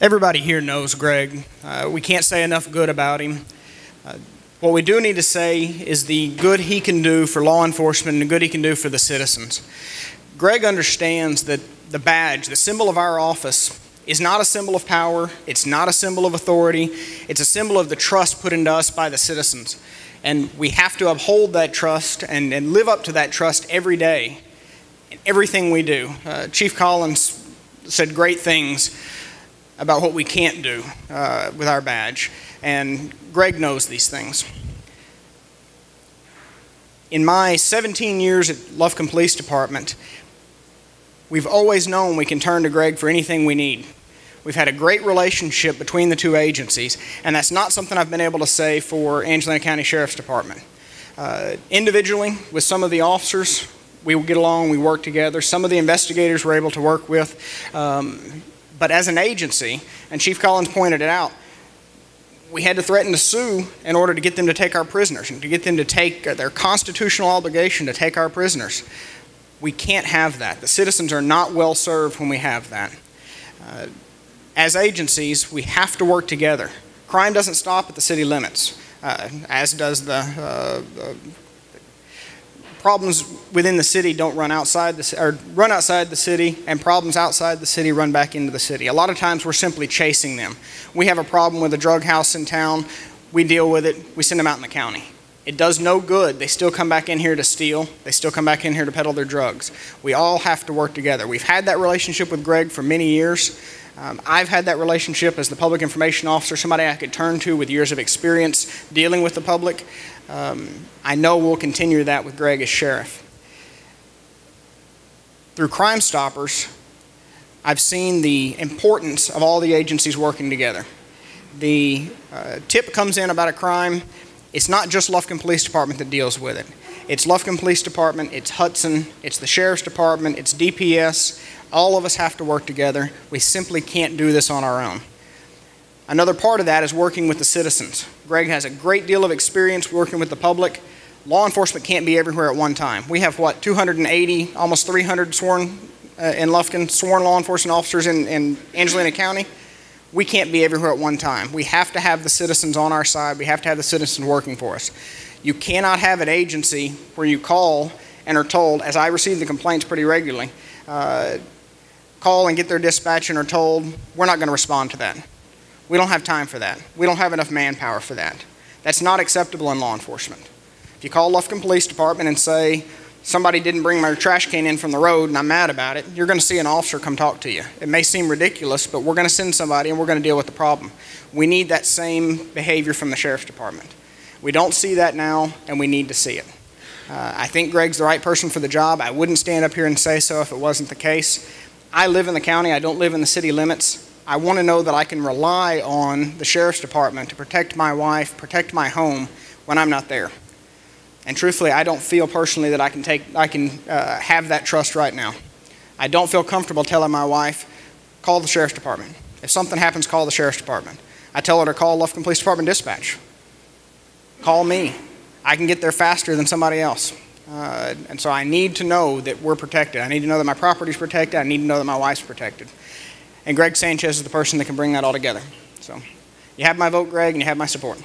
Everybody here knows Greg. We can't say enough good about him. What we do need to say is the good he can do for law enforcement and the good he can do for the citizens. Greg understands that the badge, the symbol of our office, is not a symbol of power. It's not a symbol of authority. It's a symbol of the trust put into us by the citizens. And we have to uphold that trust and live up to that trust every day in everything we do. Chief Collins said great things about what we can't do with our badge, and Greg knows these things. In my 17 years at Lufkin Police Department, we've always known we can turn to Greg for anything we need. We've had a great relationship between the two agencies, and that's not something I've been able to say for Angelina County Sheriff's Department. Individually, with some of the officers, we get along, we work together. Some of the investigators we're able to work with. But as an agency, and Chief Collins pointed it out, we had to threaten to sue in order to get them to take our prisoners and to get them to take their constitutional obligation to take our prisoners. We can't have that. The citizens are not well served when we have that. As agencies, we have to work together. Crime doesn't stop at the city limits, as does the problems within the city don't run outside run outside the city, and problems outside the city run back into the city. A lot of times we're simply chasing them. We have a problem with a drug house in town, we deal with it, we send them out in the county. It does no good. They still come back in here to steal. They still come back in here to peddle their drugs. We all have to work together. We've had that relationship with Greg for many years. I've had that relationship as the public information officer, somebody I could turn to with years of experience dealing with the public. I know we'll continue that with Greg as sheriff. Through Crime Stoppers, I've seen the importance of all the agencies working together. The tip comes in about a crime. It's not just Lufkin Police Department that deals with it. It's Lufkin Police Department, it's Hudson, it's the Sheriff's Department, it's DPS. All of us have to work together. We simply can't do this on our own. Another part of that is working with the citizens. Greg has a great deal of experience working with the public. Law enforcement can't be everywhere at one time. We have, 280, almost 300 sworn in Lufkin, sworn law enforcement officers in Angelina County. We can't be everywhere at one time. We have to have the citizens on our side. We have to have the citizens working for us. You cannot have an agency where you call and are told, as I receive the complaints pretty regularly, call and get their dispatch and are told, we're not going to respond to that. We don't have time for that. We don't have enough manpower for that. That's not acceptable in law enforcement. If you call Lufkin Police Department and say, somebody didn't bring my trash can in from the road and I'm mad about it, you're going to see an officer come talk to you. It may seem ridiculous, but we're going to send somebody and we're going to deal with the problem. We need that same behavior from the Sheriff's Department. We don't see that now, and we need to see it. I think Greg's the right person for the job. I wouldn't stand up here and say so if it wasn't the case. I live in the county. I don't live in the city limits. I want to know that I can rely on the Sheriff's Department to protect my wife, protect my home when I'm not there. And truthfully, I don't feel personally that I can have that trust right now. I don't feel comfortable telling my wife, call the Sheriff's Department. If something happens, call the Sheriff's Department. I tell her to call Lufkin Police Department dispatch. Call me. I can get there faster than somebody else. And so I need to know that we're protected. I need to know that my property's protected. I need to know that my wife's protected. And Greg Sanchez is the person that can bring that all together. So you have my vote, Greg, and you have my support.